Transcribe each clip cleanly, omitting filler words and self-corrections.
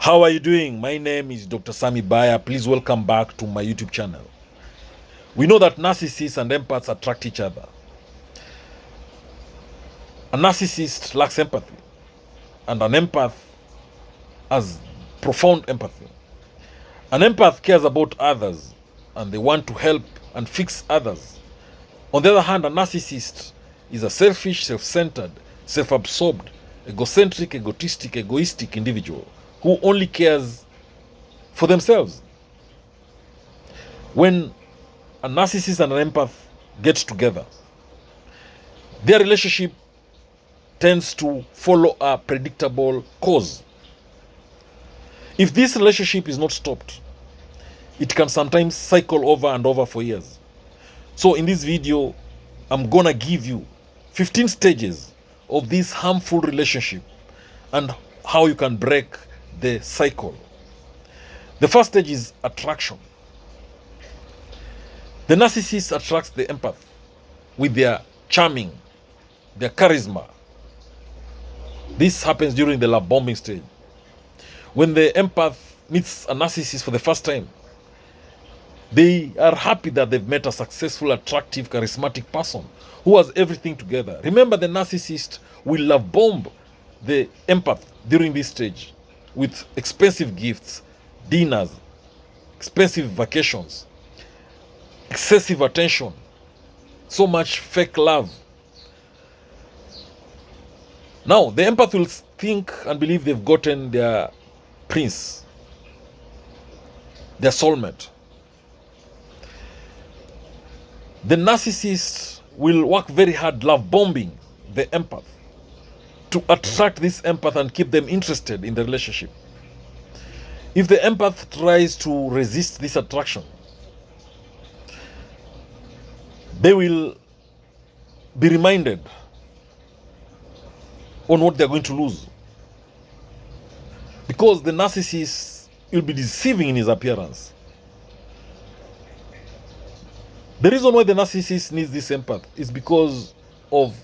How are you doing? My name is Dr. Sami Baya. Please welcome back to my YouTube channel. We know that narcissists and empaths attract each other. A narcissist lacks empathy, and an empath has profound empathy. An empath cares about others, and they want to help and fix others. On the other hand, a narcissist is a selfish, self-centered, self-absorbed, egocentric, egoistic individual who only cares for themselves. When a narcissist and an empath get together, their relationship tends to follow a predictable course. If this relationship is not stopped, it can sometimes cycle over and over for years. So in this video, I'm gonna give you 15 stages of this harmful relationship and how you can break the cycle. The first stage is attraction. The narcissist attracts the empath with their charming, their charisma. This happens during the love bombing stage. When the empath meets a narcissist for the first time, they are happy that they've met a successful, attractive, charismatic person who has everything together. Remember, the narcissist will love bomb the empath during this stage with expensive gifts, dinners, expensive vacations, excessive attention, so much fake love. Now, the empath will think and believe they've gotten their prince, their soulmate. The narcissist will work very hard love bombing the empath to attract this empath and keep them interested in the relationship. If the empath tries to resist this attraction, they will be reminded on what they're going to lose, because the narcissist will be deceiving in his appearance. The reason why the narcissist needs this empath is because of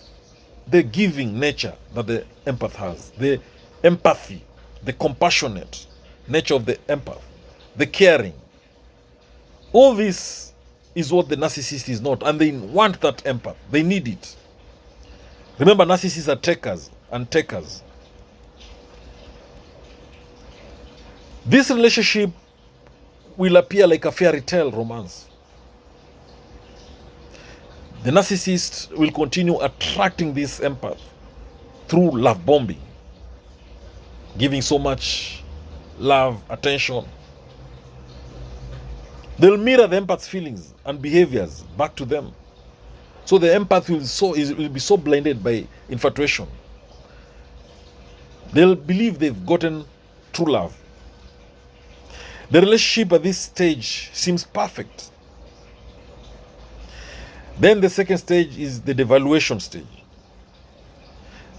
the giving nature that the empath has, the empathy, the compassionate nature of the empath, the caring. All this is what the narcissist is not, and they want that empath. They need it. Remember, narcissists are takers and takers. This relationship will appear like a fairy tale romance. The narcissist will continue attracting this empath through love bombing, giving so much love, attention. They'll mirror the empath's feelings and behaviors back to them. So the empath will be so blinded by infatuation. They'll believe they've gotten true love. The relationship at this stage seems perfect. Then the second stage is the devaluation stage.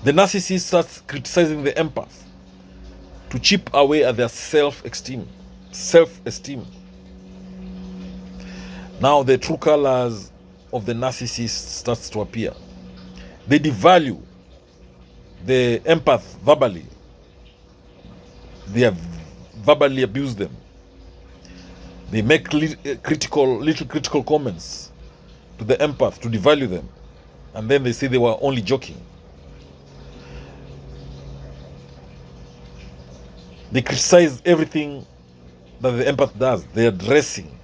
The narcissist starts criticizing the empath to chip away at their self-esteem. Now the true colors of the narcissist starts to appear. They devalue the empath verbally. They have verbally abused them. They make little critical comments to the empath to devalue them, and then they say they were only joking. They criticize everything that the empath does, their dressing,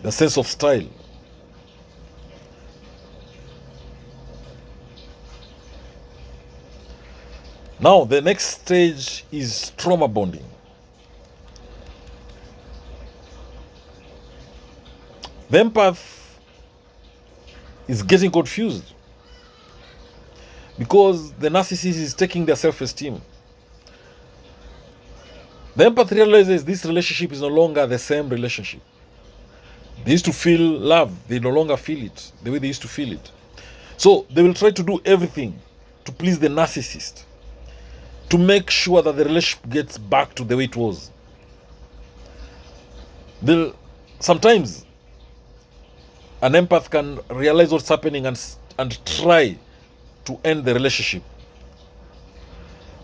their sense of style. Now the next stage is trauma bonding. The empath is getting confused because the narcissist is taking their self-esteem. The empath realizes this relationship is no longer the same relationship. They used to feel love. They no longer feel it the way they used to feel it. So they will try to do everything to please the narcissist, to make sure that the relationship gets back to the way it was. Sometimes an empath can realize what's happening and try to end the relationship.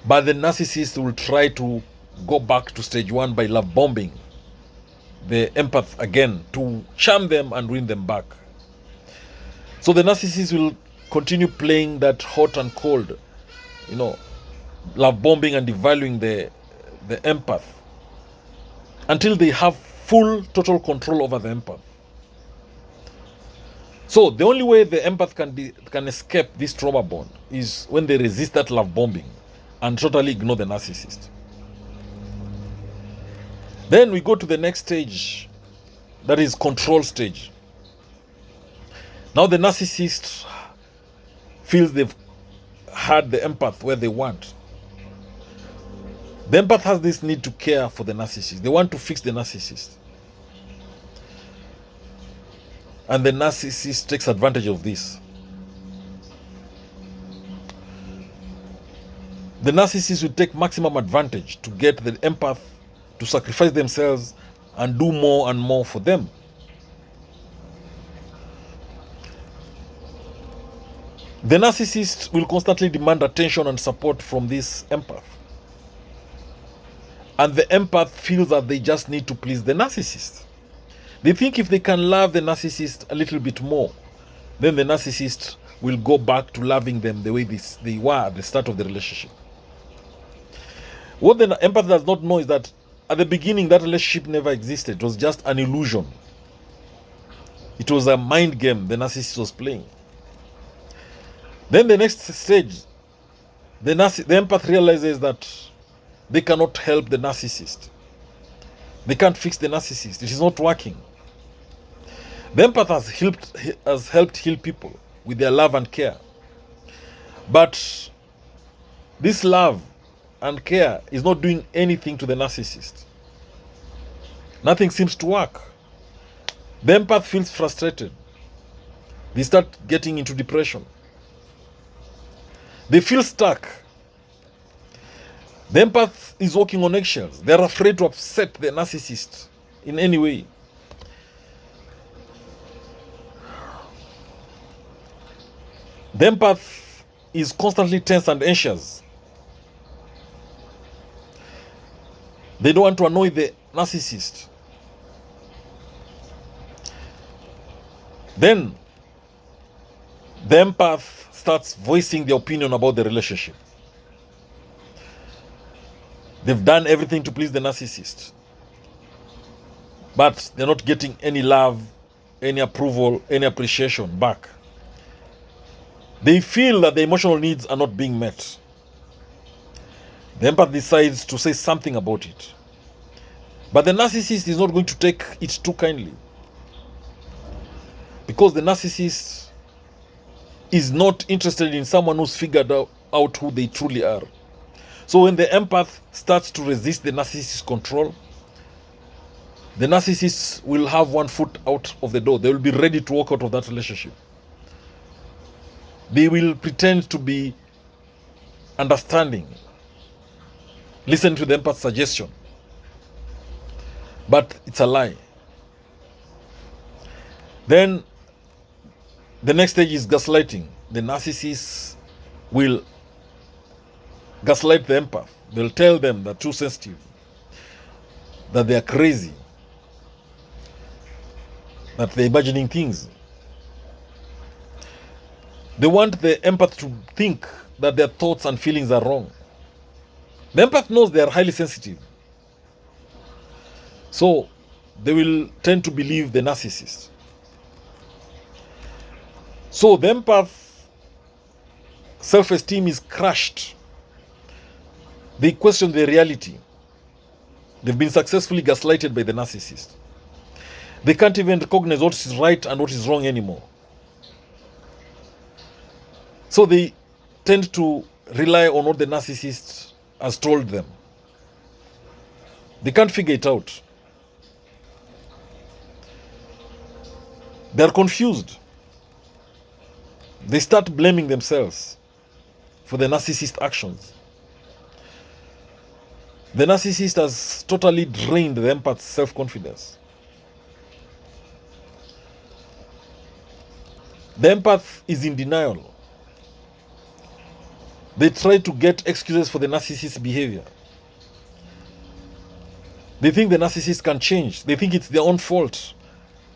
But the narcissist will try to go back to stage one by love bombing the empath again to charm them and win them back. So the narcissist will continue playing that hot and cold, love bombing and devaluing the empath until they have full total control over the empath. So the only way the empath can escape this trauma bond is when they resist that love bombing and totally ignore the narcissist. Then we go to the next stage, that is control stage. Now the narcissist feels they've had the empath where they want. The empath has this need to care for the narcissist. They want to fix the narcissist. And the narcissist takes advantage of this. The narcissist will take maximum advantage to get the empath to sacrifice themselves and do more and more for them. The narcissist will constantly demand attention and support from this empath. And the empath feels that they just need to please the narcissist. They think if they can love the narcissist a little bit more, then the narcissist will go back to loving them the way they were at the start of the relationship. What the empath does not know is that at the beginning, that relationship never existed. It was just an illusion. It was a mind game the narcissist was playing. Then the next stage, the empath realizes that they cannot help the narcissist. They can't fix the narcissist. It is not working. The empath has helped heal people with their love and care. But this love and care is not doing anything to the narcissist. Nothing seems to work. The empath feels frustrated. They start getting into depression. They feel stuck. The empath is walking on eggshells. They're afraid to upset the narcissist in any way. The empath is constantly tense and anxious. They don't want to annoy the narcissist. Then the empath starts voicing their opinion about the relationship. They've done everything to please the narcissist, but they're not getting any love, any approval, any appreciation back. They feel that the emotional needs are not being met. The empath decides to say something about it. But the narcissist is not going to take it too kindly, because the narcissist is not interested in someone who's figured out who they truly are. So when the empath starts to resist the narcissist's control, the narcissist will have one foot out of the door. They will be ready to walk out of that relationship. They will pretend to be understanding, listen to the empath's suggestion, but it's a lie. Then the next stage is gaslighting. The narcissist will gaslight the empath. They'll tell them they're too sensitive, that they are crazy, that they're imagining things. They want the empath to think that their thoughts and feelings are wrong. The empath knows they are highly sensitive, so they will tend to believe the narcissist. So the empath self-esteem is crushed. They question their reality. They've been successfully gaslighted by the narcissist. They can't even recognize what is right and what is wrong anymore. So they tend to rely on what the narcissist has told them. They can't figure it out. They're confused. They start blaming themselves for the narcissist's actions. The narcissist has totally drained the empath's self-confidence. The empath is in denial. They try to get excuses for the narcissist's behavior. They think the narcissist can change. They think it's their own fault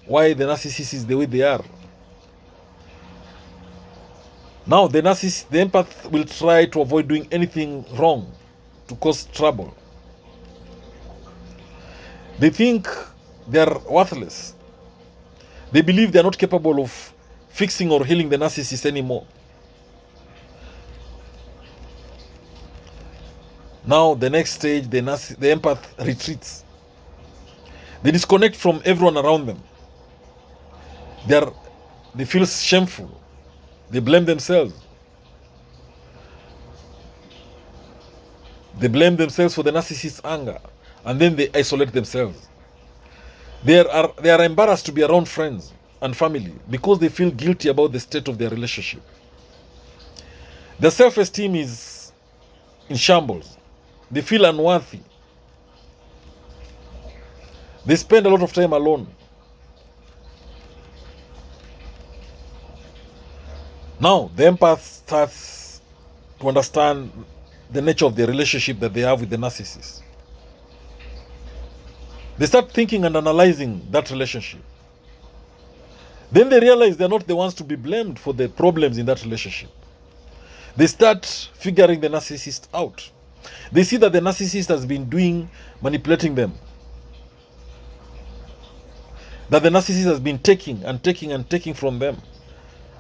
why the narcissist is the way they are. Now, the empath will try to avoid doing anything wrong to cause trouble. They think they're worthless. They believe they're not capable of fixing or healing the narcissist anymore. Now, the next stage, the empath retreats. They disconnect from everyone around them. They feel shameful. They blame themselves. They blame themselves for the narcissist's anger, and then they isolate themselves. They are embarrassed to be around friends and family because they feel guilty about the state of their relationship. Their self-esteem is in shambles. They feel unworthy. They spend a lot of time alone. Now, the empath starts to understand the nature of the relationship that they have with the narcissist. They start thinking and analyzing that relationship. Then they realize they're not the ones to be blamed for the problems in that relationship. They start figuring the narcissist out. They see that the narcissist has been manipulating them. That the narcissist has been taking and taking and taking from them.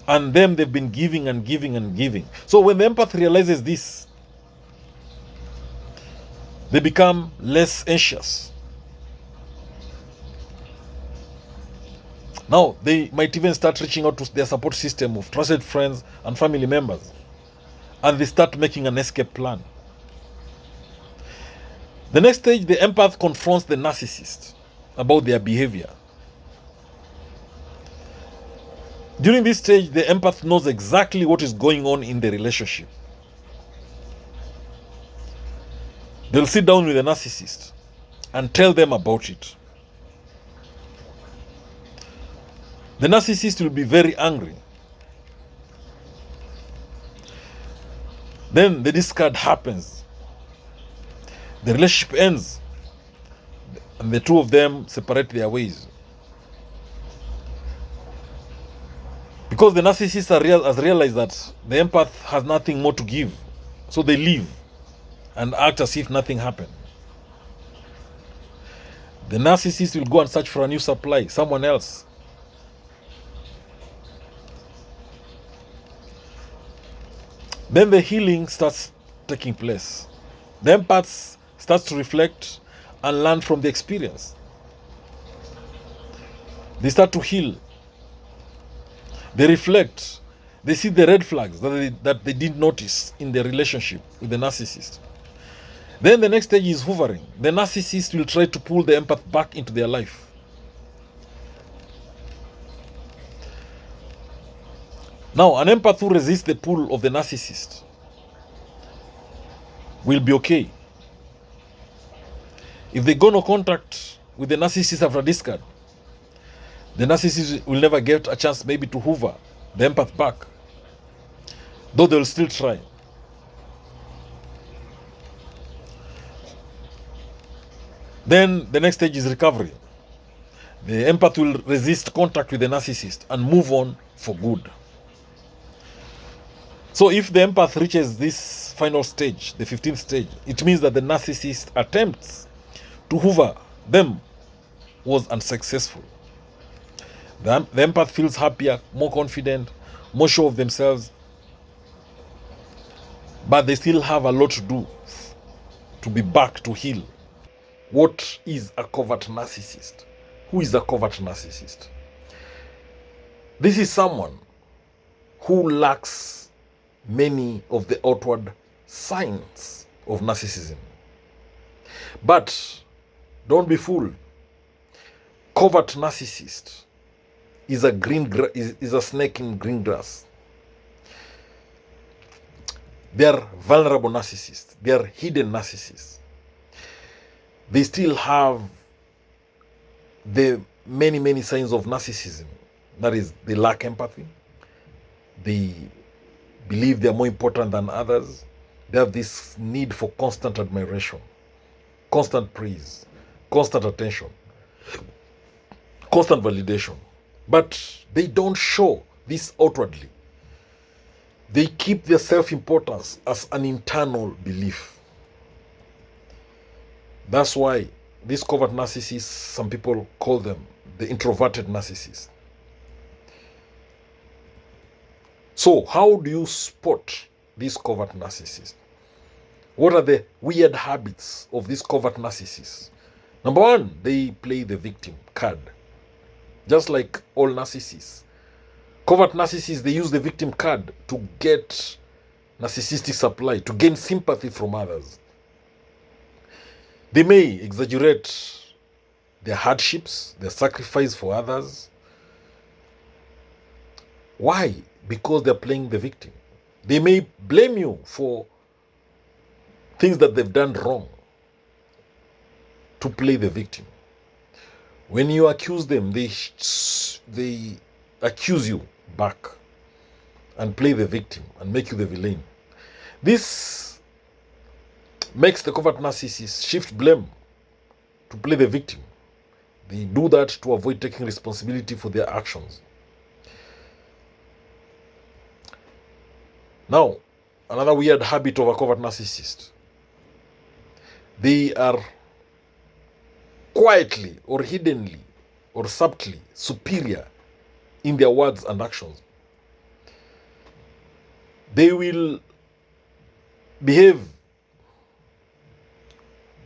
And them they've been giving and giving and giving. So when the empath realizes this, they become less anxious. Now, they might even start reaching out to their support system of trusted friends and family members. And they start making an escape plan. The next stage, the empath confronts the narcissist about their behavior. During this stage, the empath knows exactly what is going on in the relationship. They'll sit down with the narcissist and tell them about it. The narcissist will be very angry. Then the discard happens. The relationship ends. And the two of them separate their ways. Because the narcissist has realized that the empath has nothing more to give. So they leave and act as if nothing happened. The narcissist will go and search for a new supply, someone else. Then the healing starts taking place. The empath starts to reflect and learn from the experience. They start to heal. They reflect. They see the red flags that they didn't notice in their relationship with the narcissist. Then the next stage is hoovering. The narcissist will try to pull the empath back into their life. Now, an empath who resists the pull of the narcissist will be okay. If they go no contact with the narcissist after discard, the narcissist will never get a chance maybe to hoover the empath back, though they will still try. Then the next stage is recovery. The empath will resist contact with the narcissist and move on for good. So if the empath reaches this final stage, the 15th stage, it means that the narcissist attempts to hoover them was unsuccessful. The empath feels happier, more confident, more sure of themselves, but they still have a lot to do to be back to heal. What is a covert narcissist? Who is a covert narcissist? This is someone who lacks many of the outward signs of narcissism. But don't be fooled. Covert narcissist is a snake in green grass. They are vulnerable narcissists. They are hidden narcissists. They still have the many signs of narcissism. That is, they lack empathy. They believe they are more important than others. They have this need for constant admiration, constant praise, constant attention, constant validation. But they don't show this outwardly. They keep their self-importance as an internal belief. That's why these covert narcissists, some people call them the introverted narcissists. So how do you spot these covert narcissists? What are the weird habits of these covert narcissists? Number one, they play the victim card. Just like all narcissists. Covert narcissists, they use the victim card to get narcissistic supply, to gain sympathy from others. They may exaggerate their hardships, their sacrifice for others. Why? Because they're playing the victim. They may blame you for things that they've done wrong to play the victim. When you accuse them, they accuse you back and play the victim and make you the villain. This makes the covert narcissist shift blame to play the victim. They do that to avoid taking responsibility for their actions. Now, another weird habit of a covert narcissist. They are quietly or hiddenly or subtly superior in their words and actions. They will behave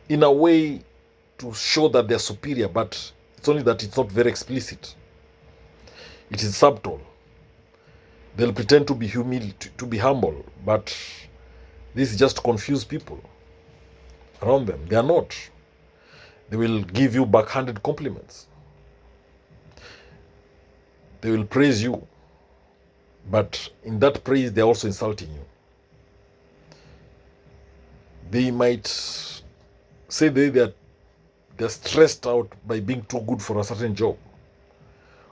in a way to show that they're superior, but it's only that it's not very explicit. It is subtle. They'll pretend to be to be humble, but this is just to confuse people around them. They are not. They will give you backhanded compliments. They will praise you, but in that praise, they're also insulting you. They might say they're stressed out by being too good for a certain job,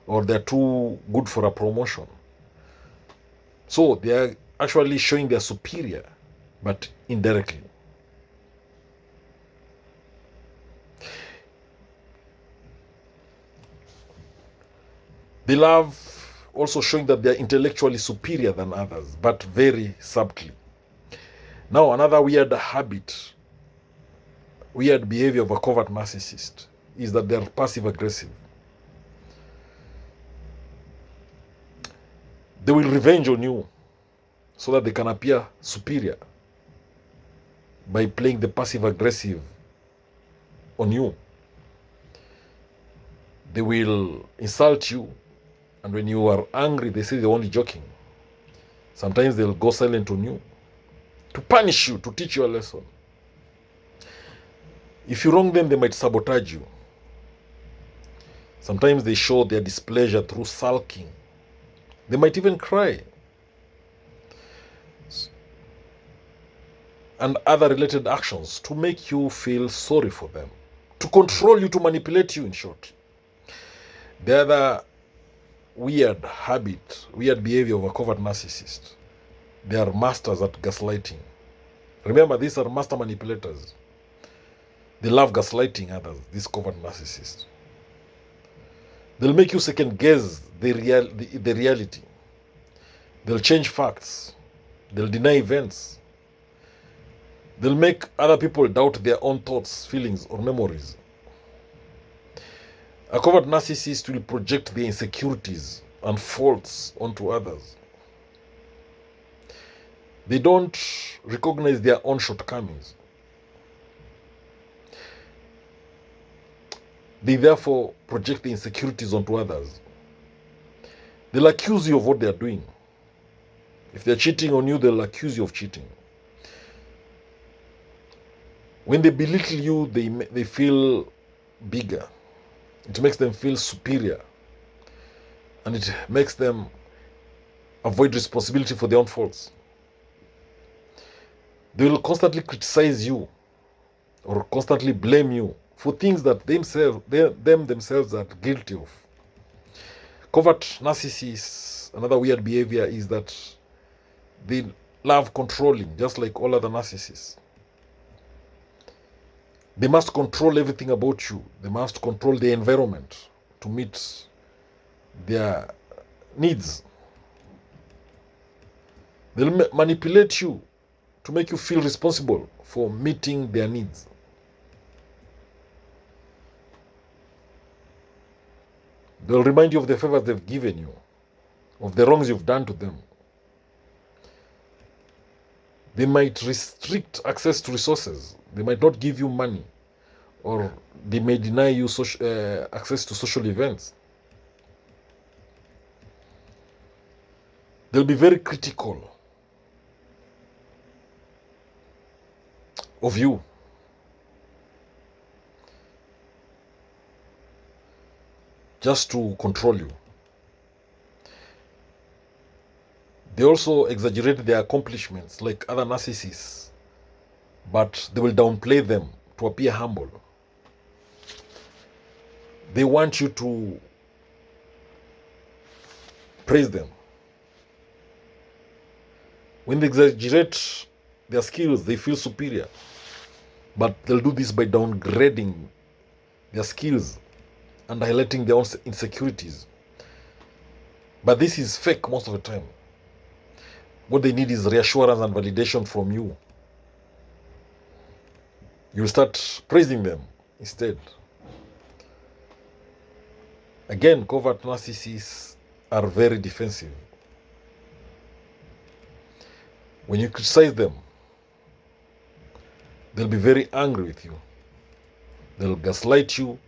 or they're too good for a promotion. So they are actually showing they're superior, but indirectly. They love also showing that they're intellectually superior than others, but very subtly. Now, another weird habit, weird behavior of a covert narcissist is that they're passive-aggressive. They will revenge on you so that they can appear superior by playing the passive-aggressive on you. They will insult you, and when you are angry, they say they're only joking. Sometimes they'll go silent on you to punish you, to teach you a lesson. If you wrong them, they might sabotage you. Sometimes they show their displeasure through sulking. They might even cry. And other related actions to make you feel sorry for them, to control you, to manipulate you, in short. The other weird habit, weird behavior of a covert narcissist, they are masters at gaslighting. Remember, these are master manipulators. They love gaslighting others, these covert narcissists. They'll make you second guess the reality. They'll change facts. They'll deny events. They'll make other people doubt their own thoughts, feelings, or memories. A covert narcissist will project their insecurities and faults onto others. They don't recognize their own shortcomings. They therefore project the insecurities onto others. They'll accuse you of what they're doing. If they're cheating on you, they'll accuse you of cheating. When they belittle you, they feel bigger. It makes them feel superior. And it makes them avoid responsibility for their own faults. They will constantly criticize you or constantly blame you for things that themselves are guilty of. Covert narcissists, another weird behavior is that they love controlling, just like all other narcissists. They must control everything about you. They must control the environment to meet their needs. They'll manipulate you to make you feel responsible for meeting their needs. They'll remind you of the favors they've given you, of the wrongs you've done to them. They might restrict access to resources. They might not give you money, or they may deny you access to social events. They'll be very critical of you. Just to control you. They also exaggerate their accomplishments like other narcissists, but they will downplay them to appear humble. They want you to praise them. When they exaggerate their skills, they feel superior, but they'll do this by downgrading their skills and highlighting their own insecurities. But this is fake most of the time. What they need is reassurance and validation from you. You'll start praising them instead. Again, covert narcissists are very defensive. When you criticize them, they'll be very angry with you. They'll gaslight you.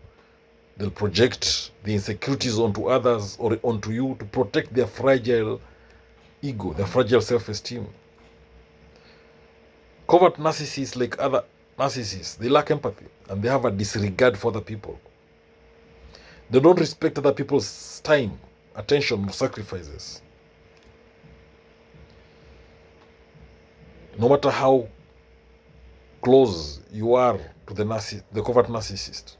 They'll project the insecurities onto others or onto you to protect their fragile ego, their fragile self-esteem. Covert narcissists, like other narcissists, they lack empathy and they have a disregard for other people. They don't respect other people's time, attention, or sacrifices. No matter how close you are to the covert narcissist,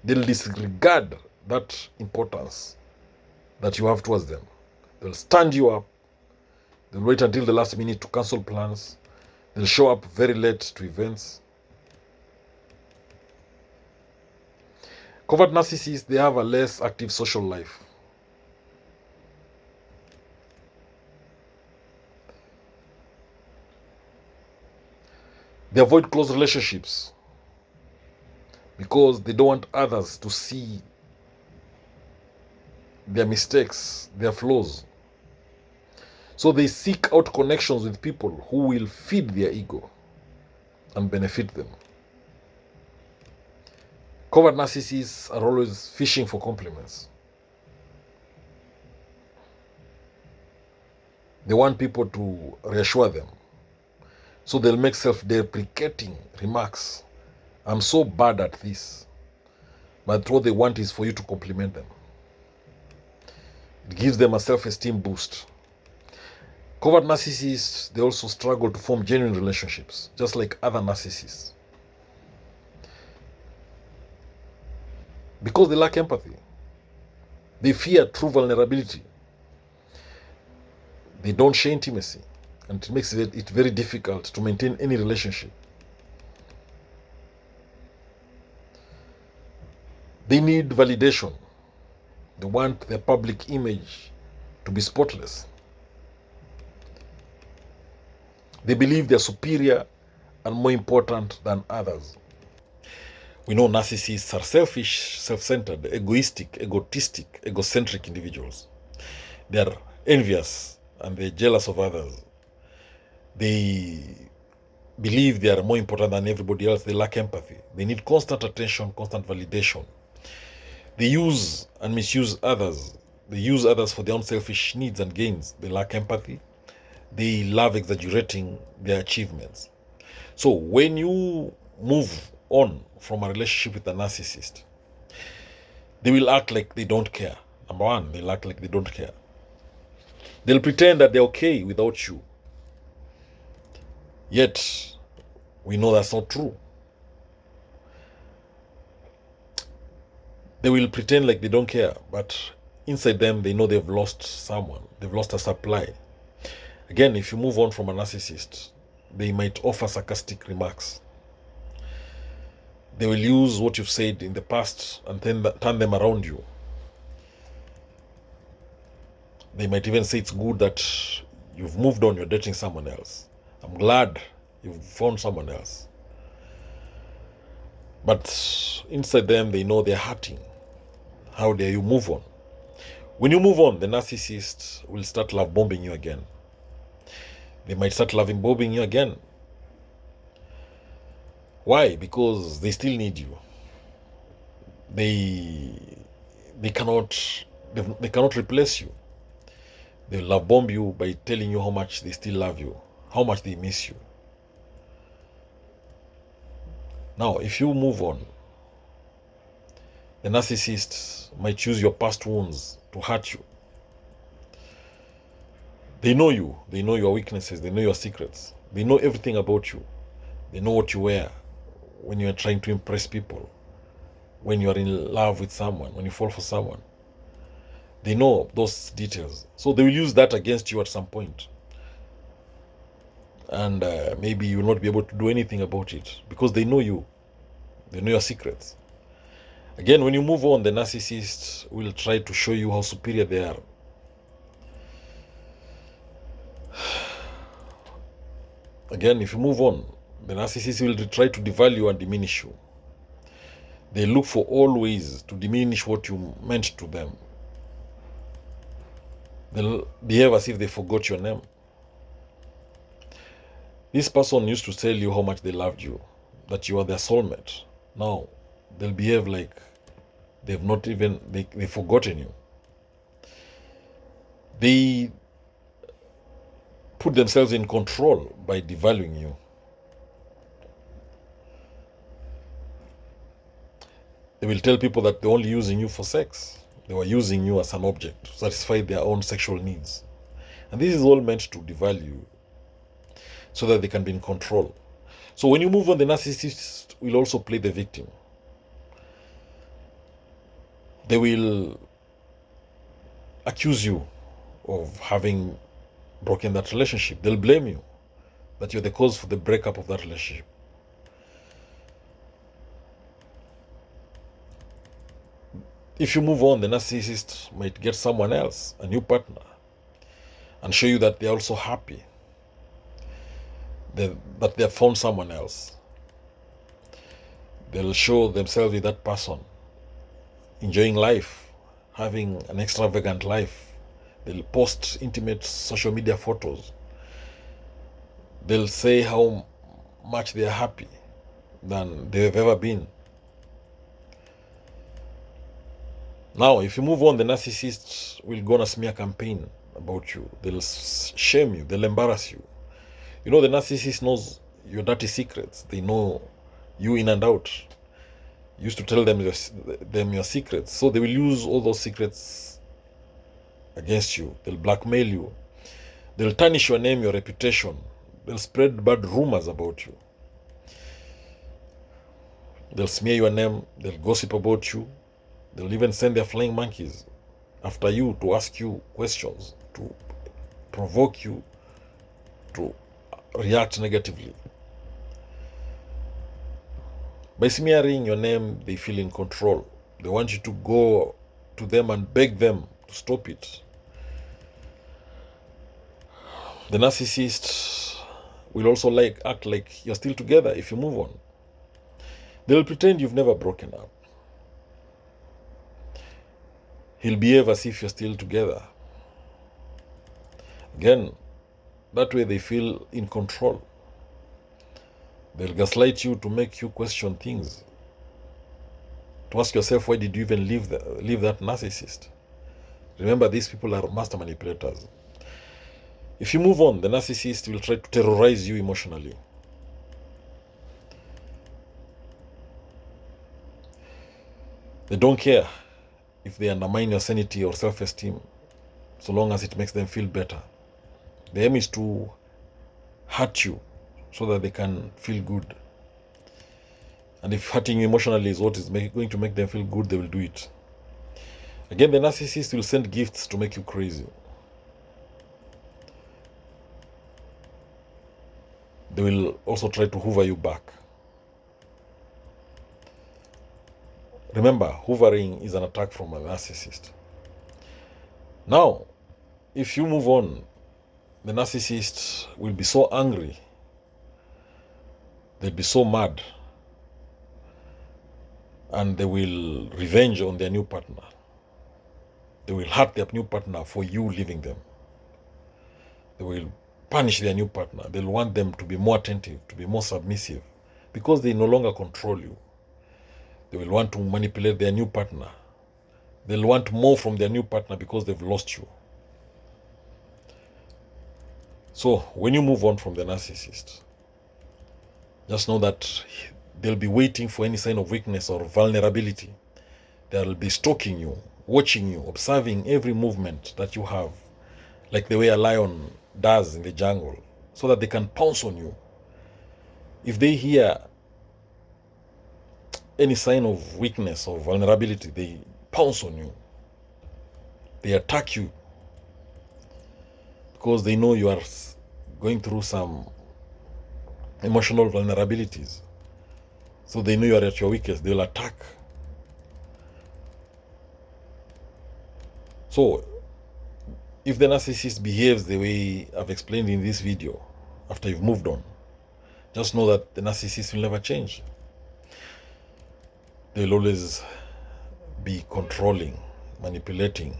they'll disregard that importance that you have towards them. They'll stand you up. They'll wait until the last minute to cancel plans. They'll show up very late to events. Covert narcissists, they have a less active social life. They avoid close relationships because they don't want others to see their mistakes, their flaws. So they seek out connections with people who will feed their ego and benefit them. Covert narcissists are always fishing for compliments. They want people to reassure them. So they'll make self-deprecating remarks. I'm so bad at this. But what they want is for you to compliment them. It gives them a self-esteem boost. Covert narcissists, they also struggle to form genuine relationships, just like other narcissists. Because they lack empathy. They fear true vulnerability. They don't share intimacy. And it makes it very difficult to maintain any relationship. They need validation. They want their public image to be spotless. They believe they're superior and more important than others. We know narcissists are selfish, self-centered, egoistic, egotistic, egocentric individuals. They are envious and they're jealous of others. They believe they are more important than everybody else. They lack empathy. They need constant attention, constant validation. They use and misuse others. They use others for their own selfish needs and gains. They lack empathy. They love exaggerating their achievements. So when you move on from a relationship with a narcissist, they will act like they don't care. Number one, they'll act like they don't care. They'll pretend that they're okay without you. Yet, we know that's not true. They will pretend like they don't care, but inside them, they know they've lost someone. They've lost a supply. Again, if you move on from a narcissist, they might offer sarcastic remarks. They will use what you've said in the past and then turn them around you. They might even say it's good that you've moved on, you're dating someone else. I'm glad you've found someone else. But inside them, they know they're hurting. How dare you move on? When you move on, the narcissist will start love bombing you again. They might start loving bombing you again. Why? Because they still need you. They cannot replace you. They love bomb you by telling you how much they still love you, how much they miss you. Now, if you move on, the narcissist might use your past wounds to hurt you. They know you. They know your weaknesses. They know your secrets. They know everything about you. They know what you wear when you are trying to impress people, when you are in love with someone, when you fall for someone. They know those details. So they will use that against you at some point. And maybe you will not be able to do anything about it because they know you. They know your secrets. Again, when you move on, the narcissist will try to show you how superior they are. Again, if you move on, the narcissist will try to devalue and diminish you. They look for all ways to diminish what you meant to them. They'll behave as if they forgot your name. This person used to tell you how much they loved you, that you are their soulmate. Now, they'll behave like they've forgotten you. They put themselves in control by devaluing you. They will tell people that they're only using you for sex. They were using you as an object to satisfy their own sexual needs. And this is all meant to devalue you so that they can be in control. So when you move on, the narcissist will also play the victim. They will accuse you of having broken that relationship. They'll blame you that you're the cause for the breakup of that relationship. If you move on, the narcissist might get someone else, a new partner, and show you that they're also happy, that they have found someone else. They'll show themselves with that person, enjoying life, having an extravagant life. They'll post intimate social media photos. They'll say how much they are happy than they've ever been. Now, if you move on, the narcissist will go on a smear campaign about you. They'll shame you. They'll embarrass you. You know, the narcissist knows your dirty secrets. They know you in and out. You used to tell them your secrets. So they will use all those secrets against you. They'll blackmail you. They'll tarnish your name, your reputation. They'll spread bad rumors about you. They'll smear your name. They'll gossip about you. They'll even send their flying monkeys after you to ask you questions, to provoke you to react negatively. By smearing your name, they feel in control. They want you to go to them and beg them to stop it. The narcissist will also act like you're still together if you move on. They'll pretend you've never broken up. He'll behave as if you're still together. Again, that way they feel in control. They'll gaslight you to make you question things. To ask yourself, why did you even leave that narcissist? Remember, these people are master manipulators. If you move on, the narcissist will try to terrorize you emotionally. They don't care if they undermine your sanity or self-esteem, so long as it makes them feel better. The aim is to hurt you so that they can feel good. And if hurting you emotionally is what is going to make them feel good, they will do it. Again, the narcissist will send gifts to make you crazy. They will also try to hoover you back. Remember, hoovering is an attack from a narcissist. Now, if you move on, the narcissist will be so angry. They'll be so mad. And they will revenge on their new partner. They will hurt their new partner for you leaving them. They will punish their new partner. They'll want them to be more attentive, to be more submissive, because they no longer control you. They will want to manipulate their new partner. They'll want more from their new partner because they've lost you. So when you move on from the narcissist, just know that they'll be waiting for any sign of weakness or vulnerability. They'll be stalking you, watching you, observing every movement that you have, like the way a lion does in the jungle, so that they can pounce on you. If they hear any sign of weakness or vulnerability, they pounce on you. They attack you because they know you are going through some emotional vulnerabilities. So they know you are at your weakest. They will attack. So if the narcissist behaves the way I've explained in this video, after you've moved on, just know that the narcissist will never change. They'll always be controlling, manipulating.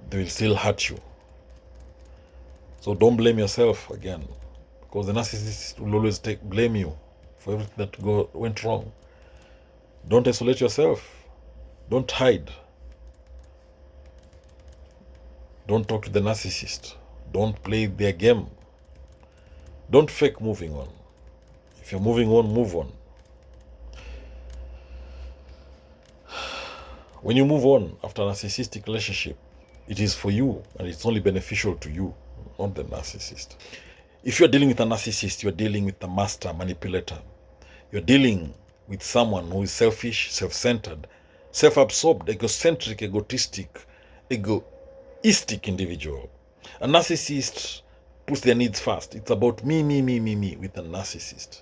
They will still hurt you. So don't blame yourself again, because the narcissist will always blame you for everything that went wrong. Don't isolate yourself. Don't hide. Don't talk to the narcissist. Don't play their game. Don't fake moving on. If you're moving on, move on. When you move on after a narcissistic relationship, it is for you and it's only beneficial to you, not the narcissist. If you're dealing with a narcissist, you're dealing with a master manipulator. You're dealing with someone who is selfish, self-centered, self-absorbed, egocentric, egotistic, egoistic individual. A narcissist puts their needs first. It's about me with a narcissist.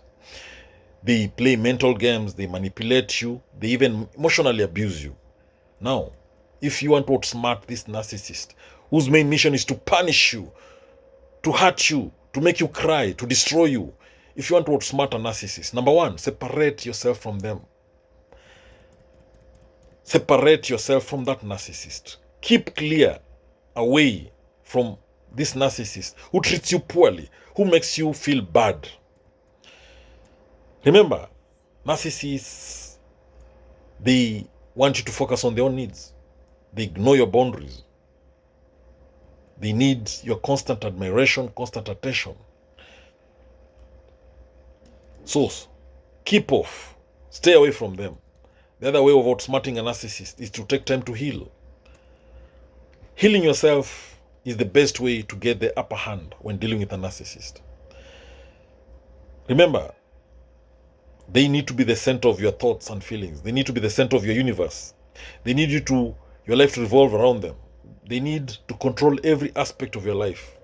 They play mental games, they manipulate you, they even emotionally abuse you. Now, if you want to outsmart this narcissist, whose main mission is to punish you, to hurt you, to make you cry, to destroy you, if you want to outsmart a narcissist, number one, separate yourself from them. Separate yourself from that narcissist. Keep clear away from this narcissist who treats you poorly, who makes you feel bad. Remember, narcissists, they want you to focus on their own needs. They ignore your boundaries. They need your constant admiration, constant attention. So, keep off. Stay away from them. The other way of outsmarting a narcissist is to take time to heal. Healing yourself is the best way to get the upper hand when dealing with a narcissist. Remember, they need to be the center of your thoughts and feelings. They need to be the center of your universe. They need your life to revolve around them. They need to control every aspect of your life.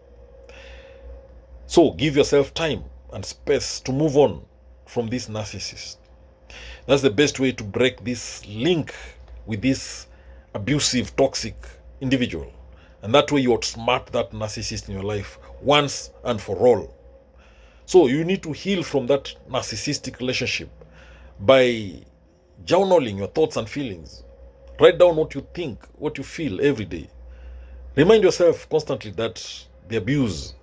So give yourself time and space to move on from this narcissist. That's the best way to break this link with this abusive, toxic individual. And that way you outsmart that narcissist in your life once and for all. So you need to heal from that narcissistic relationship by journaling your thoughts and feelings. Write down what you think, what you feel every day. Remind yourself constantly that the abuse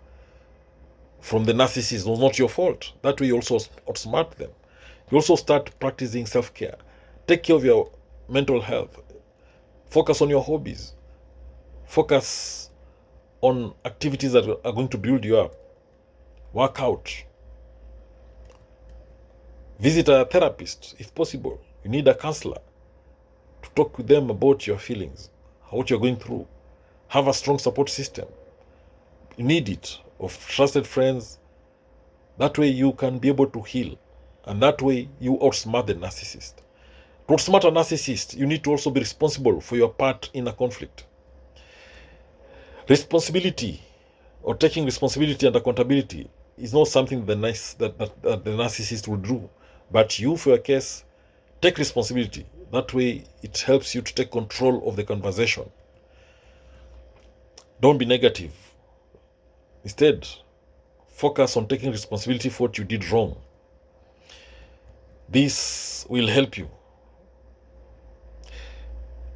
from the narcissist was not your fault. That way you also outsmart them. You also start practicing self-care. Take care of your mental health. Focus on your hobbies. Focus on activities that are going to build you up. Work out. Visit a therapist if possible. You need a counselor to talk with them about your feelings, what you're going through. Have a strong support system. You need it, of trusted friends. That way you can be able to heal. And that way you outsmart the narcissist. To outsmart a narcissist, you need to also be responsible for your part in a conflict. Responsibility or taking responsibility and accountability is not something that the narcissist will do. But you, for your case, take responsibility. That way, it helps you to take control of the conversation. Don't be negative. Instead, focus on taking responsibility for what you did wrong. This will help you.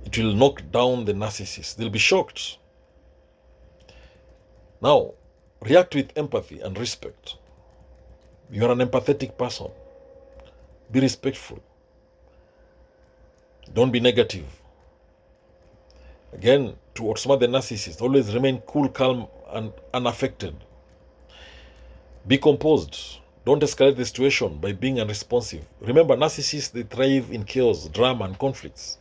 It will knock down the narcissist. They'll be shocked. Now, react with empathy and respect. You are an empathetic person. Be respectful. Don't be negative. Again, to outsmart the narcissist, always remain cool, calm, and unaffected. Be composed. Don't escalate the situation by being unresponsive. Remember, narcissists, they thrive in chaos, drama, and conflicts.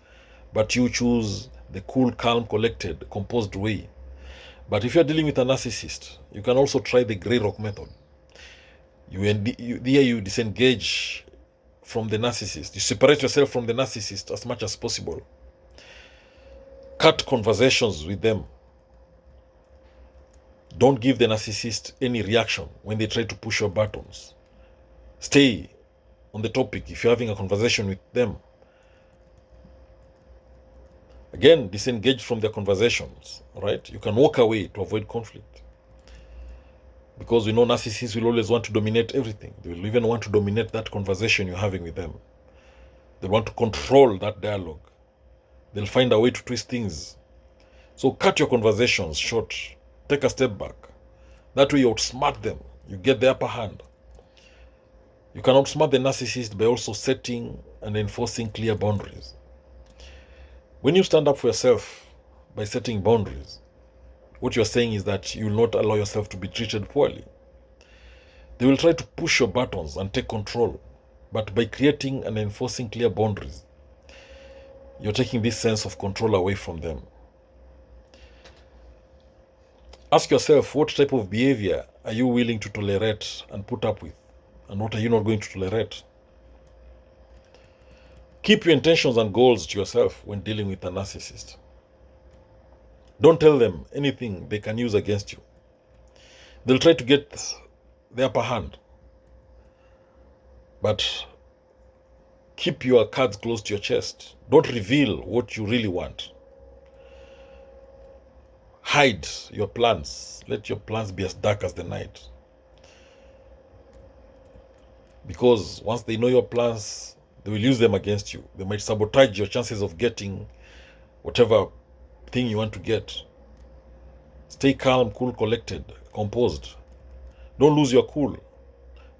But you choose the cool, calm, collected, composed way. But if you're dealing with a narcissist, you can also try the gray rock method. You disengage from the narcissist. You separate yourself from the narcissist as much as possible. Cut conversations with them. Don't give the narcissist any reaction when they try to push your buttons. Stay on the topic if you're having a conversation with them. Again, disengage from their conversations, right? You can walk away to avoid conflict. Because we know narcissists will always want to dominate everything. They will even want to dominate that conversation you're having with them. They want to control that dialogue. They'll find a way to twist things. So cut your conversations short. Take a step back. That way you outsmart them. You get the upper hand. You can outsmart the narcissist by also setting and enforcing clear boundaries. When you stand up for yourself by setting boundaries, what you're saying is that you will not allow yourself to be treated poorly. They will try to push your buttons and take control, but by creating and enforcing clear boundaries, you're taking this sense of control away from them. Ask yourself, what type of behavior are you willing to tolerate and put up with, and what are you not going to tolerate? Keep your intentions and goals to yourself when dealing with a narcissist. Don't tell them anything they can use against you. They'll try to get the upper hand. But keep your cards close to your chest. Don't reveal what you really want. Hide your plans. Let your plans be as dark as the night. Because once they know your plans, they will use them against you. They might sabotage your chances of getting whatever thing you want to get. Stay calm, cool, collected, composed. Don't lose your cool,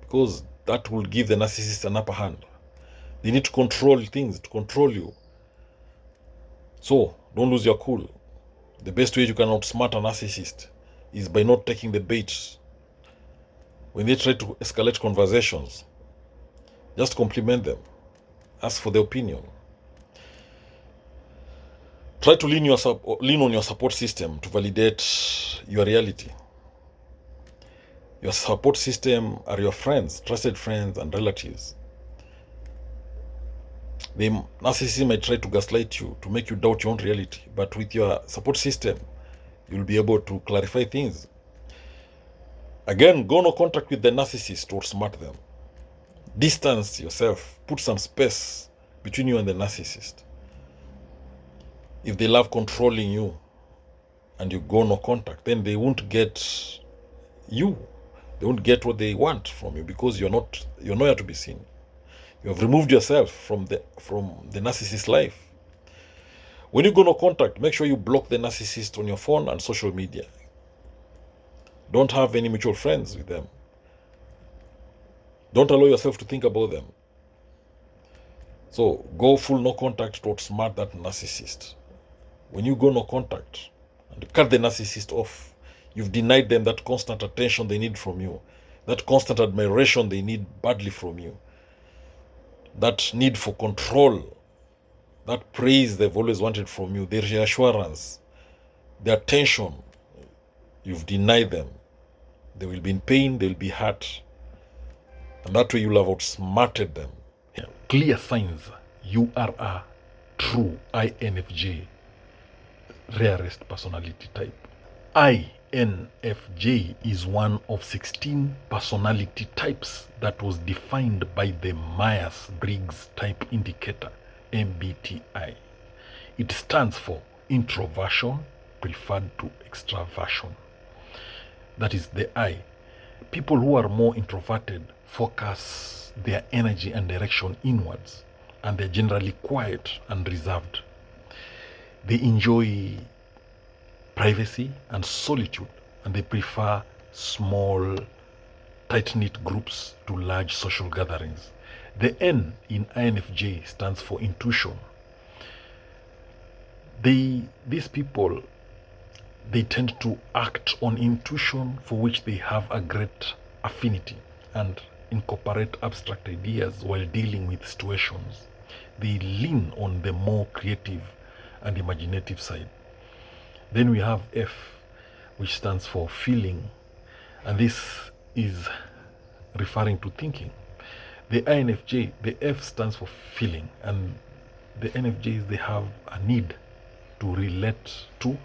because that will give the narcissist an upper hand. They need to control things, to control you. So don't lose your cool. The best way you can outsmart a narcissist is by not taking the bait. When they try to escalate conversations, just compliment them. Ask for their opinion. Try to lean on your support system to validate your reality. Your support system are your friends, trusted friends and relatives. The narcissist might try to gaslight you to make you doubt your own reality, but with your support system, you'll be able to clarify things. Again, go no contact with the narcissist to outsmart them. Distance yourself. Put some space between you and the narcissist. If they love controlling you and you go no contact, then they won't get you. They won't get what they want from you, because you're nowhere to be seen. You have removed yourself from the narcissist's life. When you go no contact, make sure you block the narcissist on your phone and social media. Don't have any mutual friends with them. Don't allow yourself to think about them. So go full no contact to outsmart that narcissist. When you go no contact and cut the narcissist off, you've denied them that constant attention they need from you, that constant admiration they need badly from you, that need for control, that praise they've always wanted from you, their reassurance, their attention. You've denied them. They will be in pain, they will be hurt. And that way you'll have outsmarted them. Clear signs you are a true INFJ, rarest personality type. I INFJ is one of 16 personality types that was defined by the Myers-Briggs Type Indicator, MBTI. It stands for introversion preferred to extraversion. That is the I. People who are more introverted focus their energy and direction inwards, and they're generally quiet and reserved. They enjoy privacy and solitude, and they prefer small, tight-knit groups to large social gatherings. The N in INFJ stands for intuition. These people, they tend to act on intuition for which they have a great affinity and incorporate abstract ideas while dealing with situations. They lean on the more creative and imaginative side. Then we have F, which stands for feeling, and this is referring to thinking. The INFJ, the F stands for feeling, and the NFJs, they have a need to relate to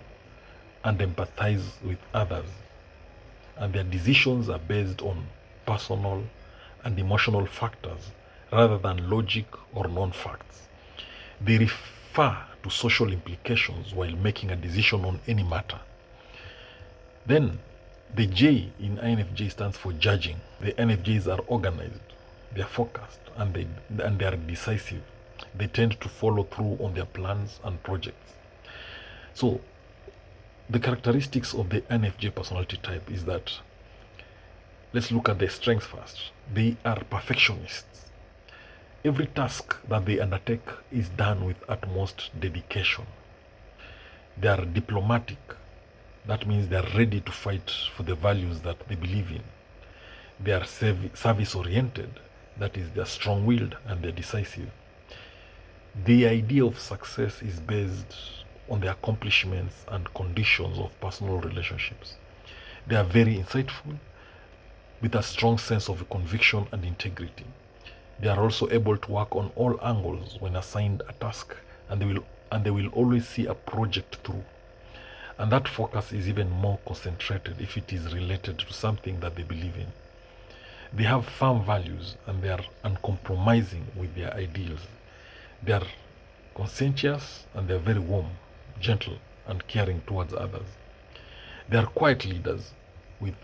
and empathize with others, and their decisions are based on personal and emotional factors rather than logic or non-facts. They refer to social implications while making a decision on any matter. Then the J in INFJ stands for judging. The NFJs are organized, they are focused, and they are decisive. They tend to follow through on their plans and projects. So the characteristics of the INFJ personality type is that, let's look at their strengths first. They are perfectionists. Every task that they undertake is done with utmost dedication. They are diplomatic. That means they are ready to fight for the values that they believe in. They are service-oriented. That is, they are strong-willed and they are decisive. The idea of success is based on the accomplishments and conditions of personal relationships. They are very insightful with a strong sense of conviction and integrity. They are also able to work on all angles when assigned a task, and they will always see a project through. And that focus is even more concentrated if it is related to something that they believe in. They have firm values and they are uncompromising with their ideals. They are conscientious and they are very warm, gentle, and caring towards others. They are quiet leaders with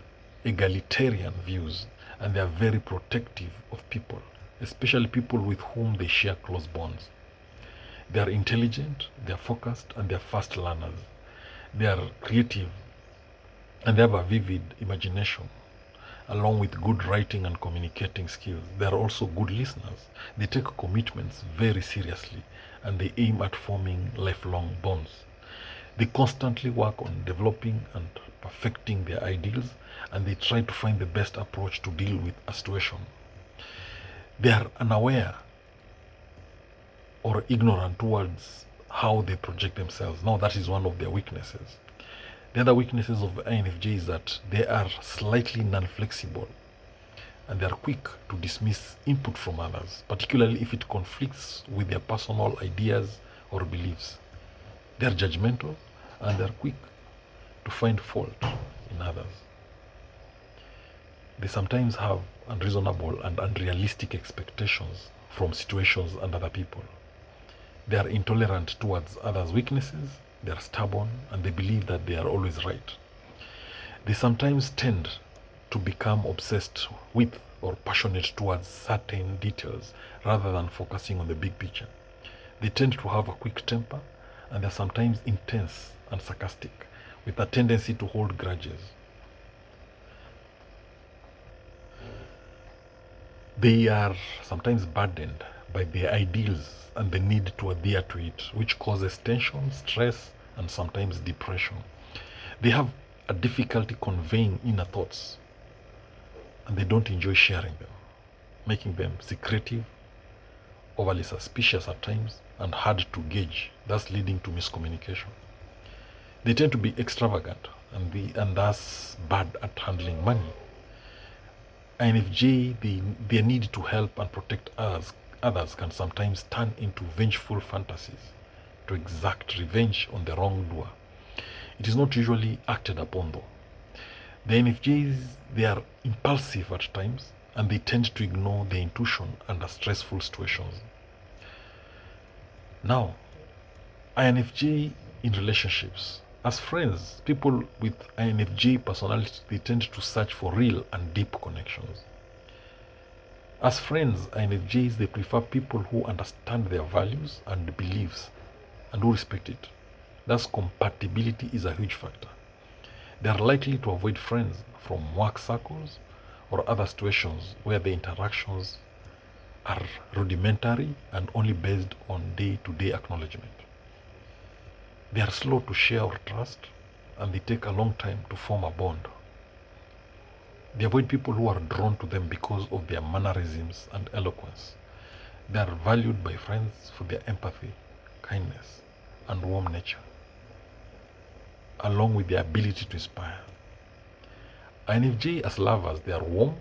egalitarian views, and they are very protective of people, especially people with whom they share close bonds. They are intelligent, they are focused, and they are fast learners. They are creative and they have a vivid imagination, along with good writing and communicating skills. They are also good listeners. They take commitments very seriously and they aim at forming lifelong bonds. They constantly work on developing and perfecting their ideals, and they try to find the best approach to deal with a situation. They are unaware or ignorant towards how they project themselves. Now, that is one of their weaknesses. The other weaknesses of INFJ is that they are slightly non-flexible and they are quick to dismiss input from others, particularly if it conflicts with their personal ideas or beliefs. They are judgmental and they are quick to find fault in others. They sometimes have unreasonable and unrealistic expectations from situations and other people. They are intolerant towards others' weaknesses, they are stubborn, and they believe that they are always right. They sometimes tend to become obsessed with or passionate towards certain details rather than focusing on the big picture. They tend to have a quick temper, and they are sometimes intense and sarcastic, with a tendency to hold grudges. They are sometimes burdened by their ideals and the need to adhere to it, which causes tension, stress, and sometimes depression. They have a difficulty conveying inner thoughts, and they don't enjoy sharing them, making them secretive, overly suspicious at times, and hard to gauge, thus leading to miscommunication. They tend to be extravagant and thus bad at handling money. INFJ, their need to help and protect others can sometimes turn into vengeful fantasies to exact revenge on the wrongdoer. It is not usually acted upon though. The INFJs, they are impulsive at times and they tend to ignore their intuition under stressful situations. Now, INFJ in relationships. As friends, people with INFJ personality, they tend to search for real and deep connections. As friends, INFJs, they prefer people who understand their values and beliefs and who respect it. Thus, compatibility is a huge factor. They are likely to avoid friends from work circles or other situations where the interactions are rudimentary and only based on day-to-day acknowledgement. They are slow to share or trust, and they take a long time to form a bond. They avoid people who are drawn to them because of their mannerisms and eloquence. They are valued by friends for their empathy, kindness, and warm nature, along with their ability to inspire. INFJ as lovers, they are warm,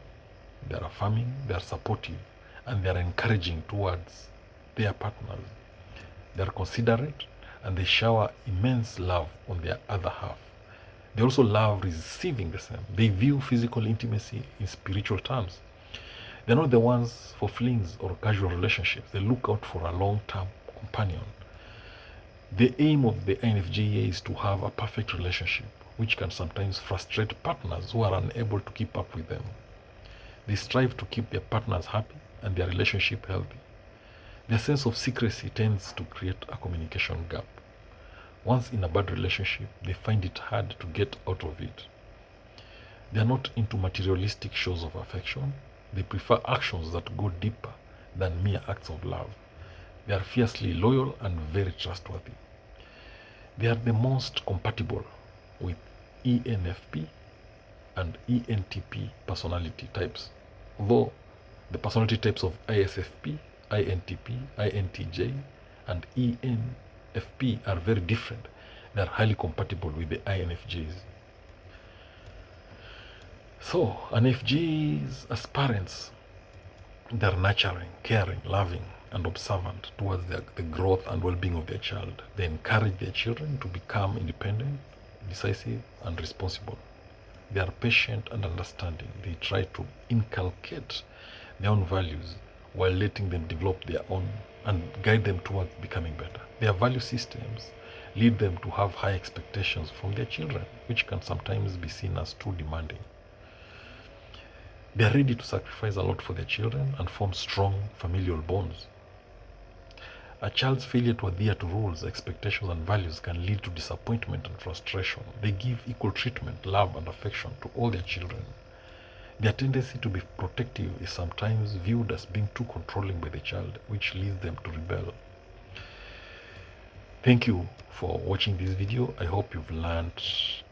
they are affirming, they are supportive, and they are encouraging towards their partners. They are considerate, and they shower immense love on their other half. They also love receiving the same. They view physical intimacy in spiritual terms. They're not the ones for flings or casual relationships. They look out for a long-term companion. The aim of the INFJ is to have a perfect relationship, which can sometimes frustrate partners who are unable to keep up with them. They strive to keep their partners happy and their relationship healthy. Their sense of secrecy tends to create a communication gap. Once in a bad relationship, they find it hard to get out of it. They are not into materialistic shows of affection. They prefer actions that go deeper than mere acts of love. They are fiercely loyal and very trustworthy. They are the most compatible with ENFP and ENTP personality types. Although the personality types of ISFP, INTP, INTJ, and ENFP are very different. They are highly compatible with the INFJs. So, INFJs as parents, they are nurturing, caring, loving, and observant towards the growth and well-being of their child. They encourage their children to become independent, decisive, and responsible. They are patient and understanding. They try to inculcate their own values while letting them develop their own and guide them towards becoming better. Their value systems lead them to have high expectations from their children, which can sometimes be seen as too demanding. They are ready to sacrifice a lot for their children and form strong familial bonds. A child's failure to adhere to rules, expectations, and values can lead to disappointment and frustration. They give equal treatment, love, and affection to all their children. Their tendency to be protective is sometimes viewed as being too controlling by the child, which leads them to rebel. Thank you for watching this video. I hope you've learned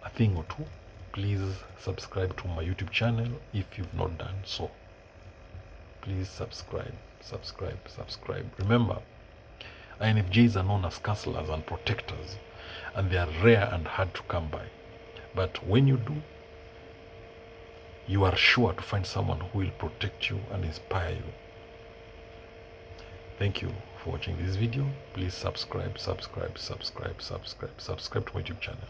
a thing or two. Please subscribe to my YouTube channel if you've not done so. Please subscribe. Remember, INFJs are known as counselors and protectors, and they are rare and hard to come by. But when you do, you are sure to find someone who will protect you and inspire you. Thank you for watching this video. Please subscribe to my YouTube channel.